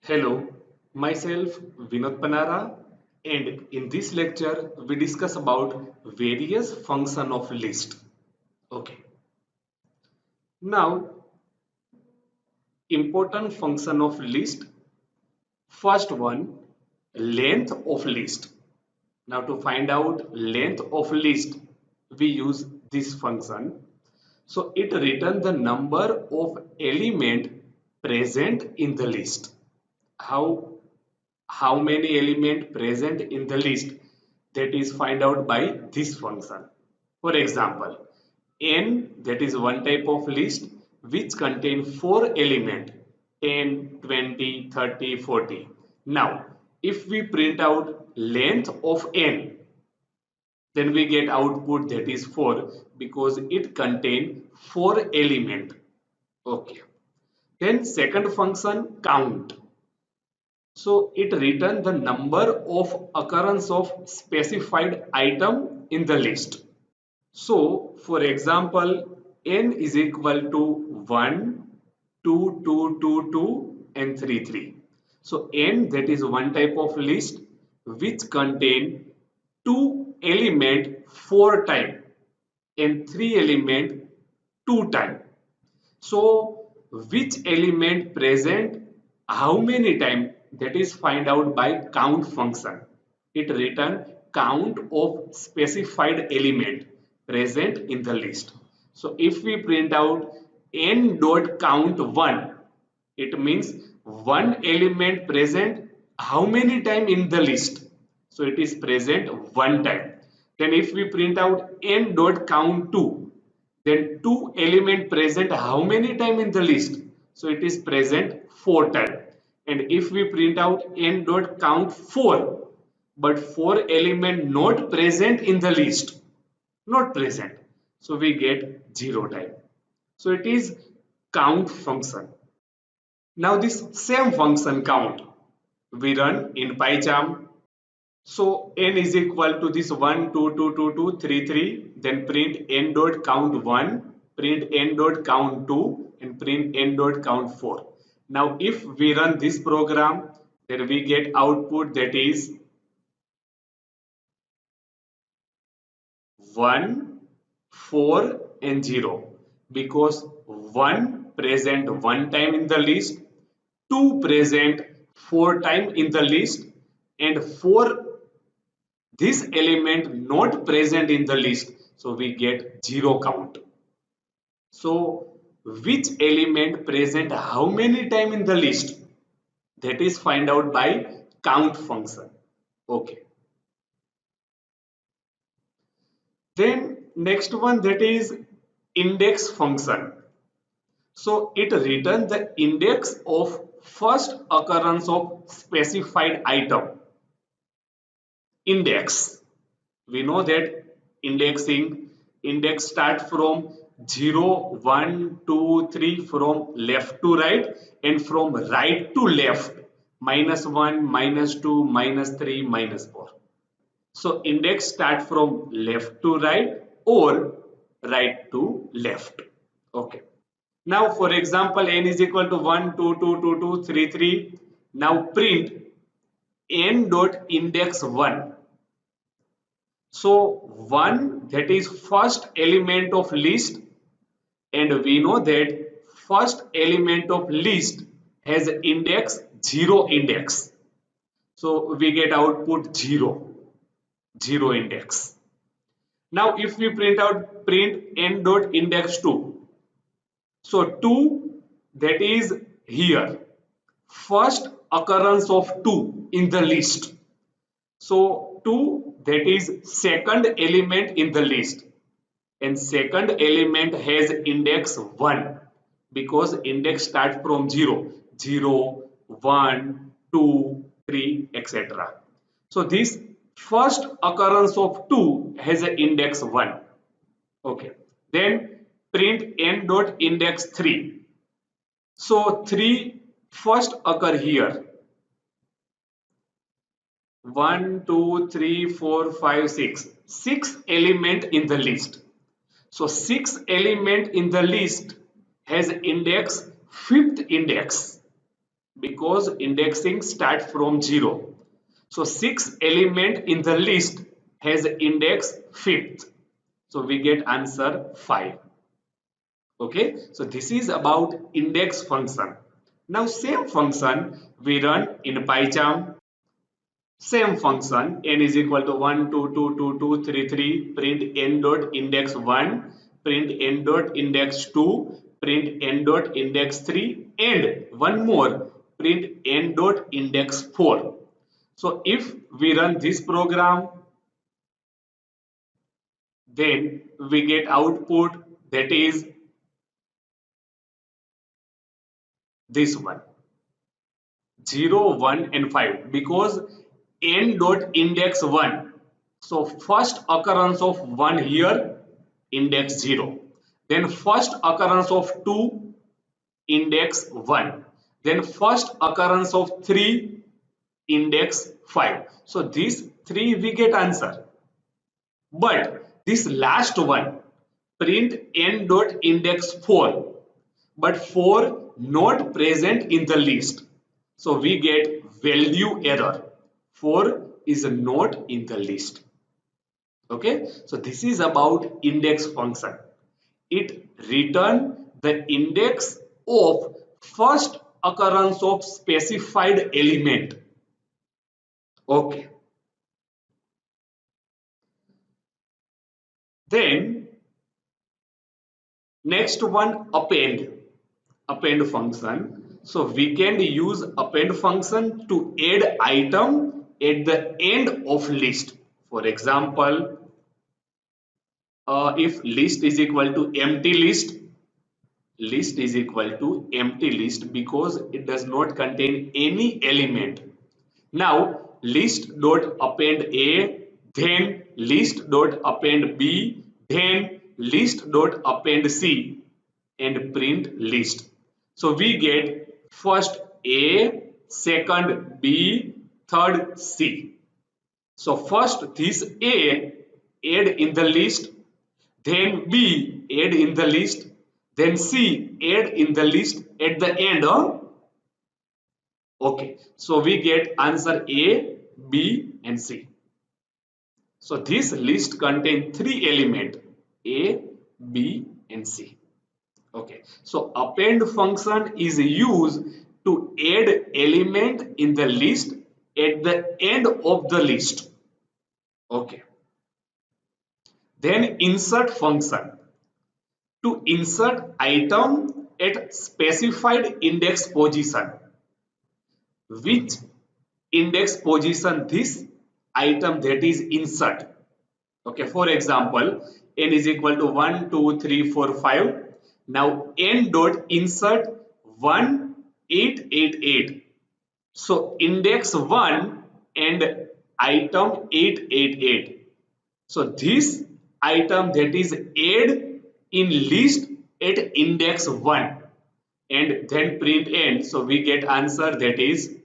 Hello, myself Vinod Panara, and in this lecture we discuss about various function of list. Okay. Now, important function of list. First one, length of list. Now to find out length of list, we use this function. So it returns the number of element present in the list. How how many element present in the list, that is find out by this function. For example, n, that is one type of list which contain 4 element, 10, 20, 30, 40. Now if we print out length of n, then we get output that is 4 because it contain 4 element. Okay. Then second function, count. So it returns the number of occurrence of specified item in the list. So for example, n is equal to 1, 2, 2, 2, 2 and 3, 3. So n, that is one type of list which contain 2 element 4 time and 3 element 2 time. So which element present how many time, that is find out by count function. It return count of specified element present in the list. So if we print out n dot count 1, it means one element present how many time in the list. So it is present one time. Then if we print out n dot count 2, then 2 element present how many time in the list? So it is present 4 time. And if we print out n dot count 4, but 4 element not present in the list, not present, so we get 0 time. So it is count function. Now this same function count we run in PyCharm. So n is equal to this 1, 2, 2, 2, 2, 3, 3. Then print n dot count 1, print n dot count 2, and print n dot count 4. Now if we run this program, then we get output that is 1, 4 and 0, because 1 present one time in the list, 2 present 4 time in the list, and 4 this element not present in the list, so we get 0 count. So which element present how many time in the list, that is find out by count function. Okay. Then next one, that is index function. So it returns the index of first occurrence of specified item. Index, we know that indexing, index start from 0, 1, 2, 3, from left to right, and from right to left, -1, -2, -3, -4. So index start from left to right or right to left. Okay. Now for example, n is equal to 1, 2, 2, 2, 2, 3, 3. Now print n dot index 1. So 1, that is first element of list, and we know that first element of list has index 0 index. So we get output 0, 0 index. Now if we print n dot index 2. So 2, that is here, first occurrence of 2 in the list. So 2, that is second element in the list, and second element has index 1 because index starts from 0, 0, 1, 2, 3, etc. So this first occurrence of 2 has an index 1. Okay. Then print n dot index 3. So 3 first occur here. 1, 2, 3, 4, 5, 6. 6 element in the list. So 6 element in the list has index 5th index. because indexing starts from 0. So 6 element in the list has index 5th. So we get answer 5. Okay, so this is about index function. Now same function we run in PyCharm. Same function n is equal to 1 2 2 2 2 3 3 print n dot index 1 print n dot index 2 print n dot index 3 and one more print n dot index 4. So if we run this program, then we get output that is this one 0 1 and 5 because n dot index 1. So first occurrence of 1 here index 0, then first occurrence of 2 index 1, then first occurrence of 3 index 5. So these 3 we get answer, but this last one print n dot index 4, but 4 not present in the list, so we get value error. 4 is not in the list. Okay, so this is about index function. It return the index of first occurrence of specified element. Okay, then next one append function. So we can use append function to add item at the end of list. For example, if list is equal to empty list, list is equal to empty list because it does not contain any element. Now list dot append A, then list dot append B, then list dot append C and print list. So we get first A, second B, third C. So first this A add in the list, then B add in the list, then C add in the list at the end. Okay, so we get answer A, B and C. So this list contains 3 elements A, B and C. Okay, so append function is used to add element in the list at the end of the list. Okay, then insert function to insert item at specified index position. Which index position this item that is insert? Okay, for example, n is equal to 1 2 3 4 5. Now n dot insert 1888. So index 1 and item 888. So this item that is add in list at index 1 and then print n. So we get answer that is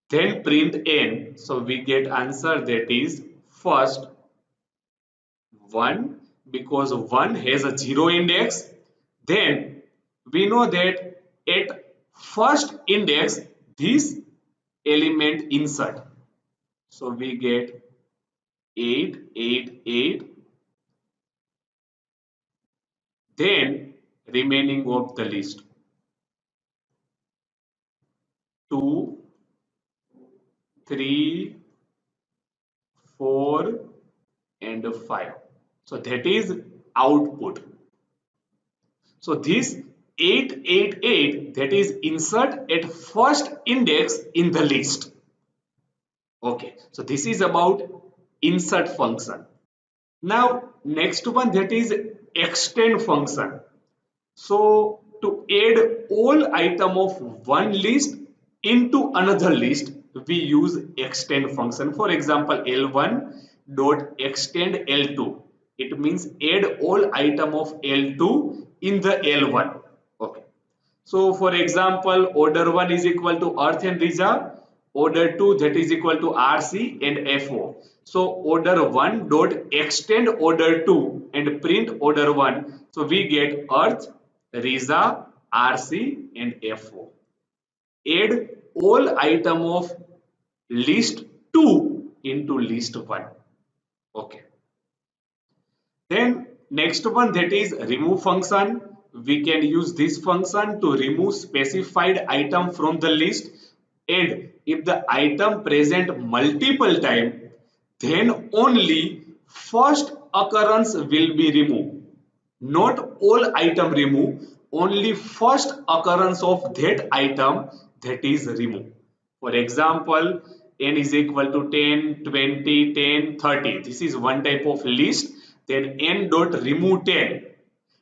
then print n. So we get answer that is first 1 because 1 has a 0 index. Then we know that at first index this element insert. So we get 888, then remaining of the list 2 3 4 and 5. So that is output. So this 888 that is insert at first index in the list. Okay, so this is about insert function. Now next one that is extend function. So to add all item of one list into another list, we use extend function. For example, L1 dot extend L2. It means add all item of L2 in the L1. Okay. So for example, order 1 is equal to Earth and Riza, order 2 that is equal to RC and FO. So order 1 dot extend order 2 and print order 1. So we get Earth, Riza, RC and FO. Add all item of list 2 into list 1. Okay. Then next one, that is remove function. We can use this function to remove specified item from the list, and if the item present multiple times, then only first occurrence will be removed. Not all item remove, only first occurrence of that item, that is removed. For example, n is equal to 10, 20, 10, 30. This is one type of list. Then n dot remove 10.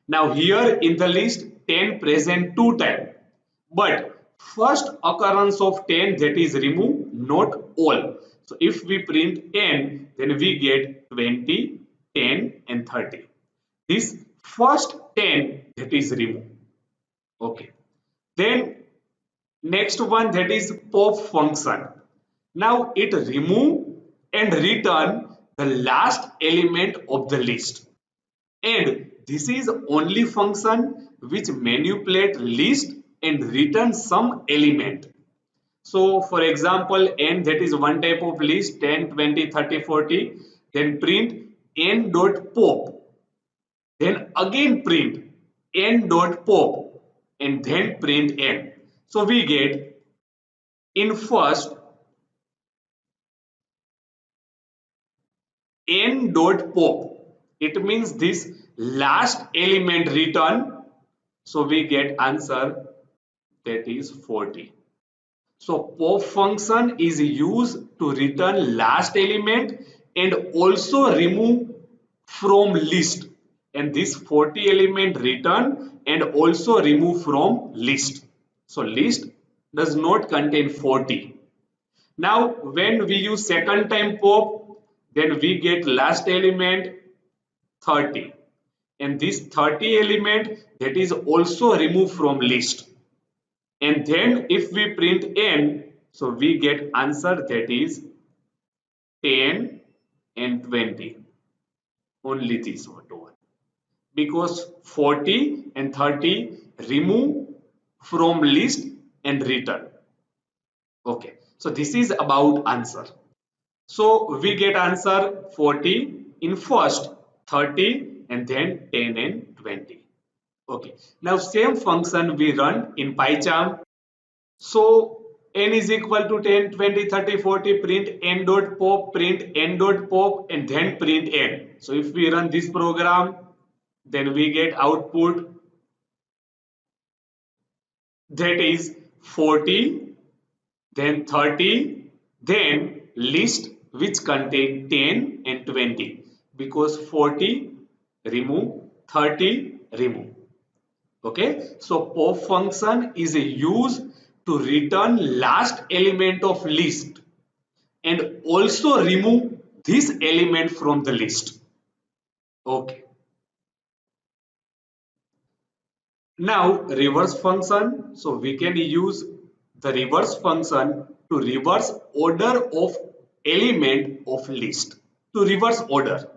Now here in the list 10 present two times. But first occurrence of 10, that is removed, not all. So if we print n, then we get 20, 10 and 30. This first 10, that is removed. Okay. Then next one, that is pop function. Now it remove and return the last element of the list. And this is only function which manipulate list and return some element. So for example, n, that is one type of list, 10, 20, 30, 40. Then print n dot pop. Then again print n dot pop and then print n. So we get in first n dot pop. It means this last element return. So we get answer, that is 40. So pop function is used to return last element and also remove from list. And this 40 element return and also remove from list. So list does not contain 40. Now when we use second time pop, then we get last element 30. And this 30 element, that is also removed from list. And then if we print n, so we get answer, that is 10 and 20. Only this one. Because 40 and 30 remove from list and return. Okay. So this is about answer. So we get answer 40 in first, 30 and then 10 and 20. Okay. Now same function we run in PyCharm. So n is equal to 10, 20, 30, 40, print n dot pop, print n dot pop and then print n. So if we run this program, then we get output, that is 40, then 30, then list which contain 10 and 20, because 40 remove, 30 remove. Okay, so pop function is used to return last element of list and also remove this element from the list. Okay. Now reverse function. So we can use the reverse function to reverse order of element of list. To reverse order.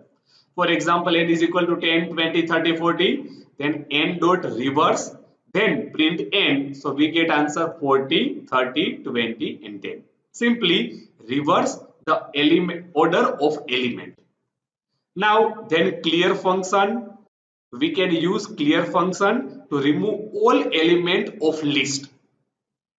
For example, n is equal to 10, 20, 30, 40. Then n dot reverse. Then print n. So we get answer 40, 30, 20 and 10. Simply reverse the element order of element. Now then clear function. We can use clear function to remove all element of list.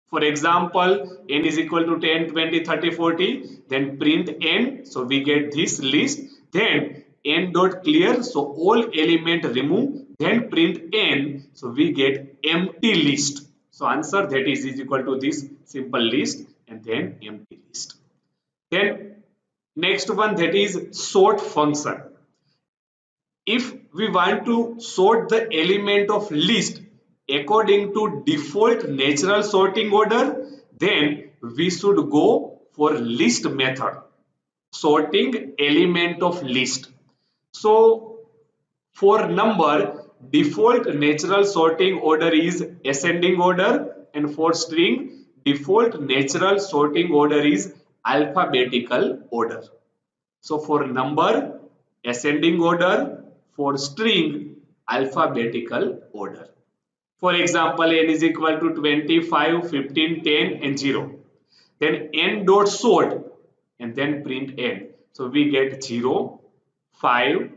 For example, n is equal to 10, 20, 30, 40. Then print n. So we get this list. Then n dot clear. So all element remove. Then print n. So we get empty list. So answer, that is equal to this simple list and then empty list. Then next one, that is sort function. If we want to sort the element of list according to default natural sorting order, then we should go for list method, sorting element of list. So for number, default natural sorting order is ascending order, and for string, default natural sorting order is alphabetical order. So for number, ascending order, for string, alphabetical order. For example, n is equal to 25, 15, 10 and 0. then n dot sort, and then print n. So we get 0, 5,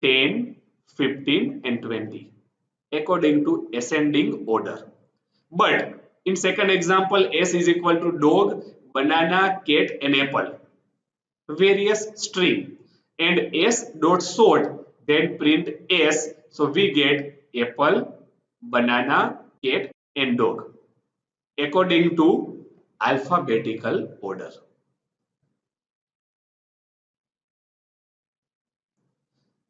10, 15 and 20 according to ascending order. But in second example, S is equal to dog, banana, cat and apple, various string, and S dot sort, then print S. So we get apple, banana, cat and dog according to alphabetical order.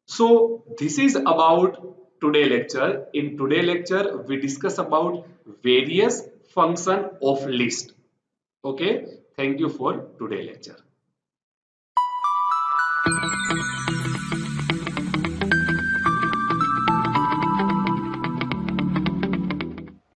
So this is about today lecture. In today lecture, we discuss about various function of list. Okay, thank you for today lecture.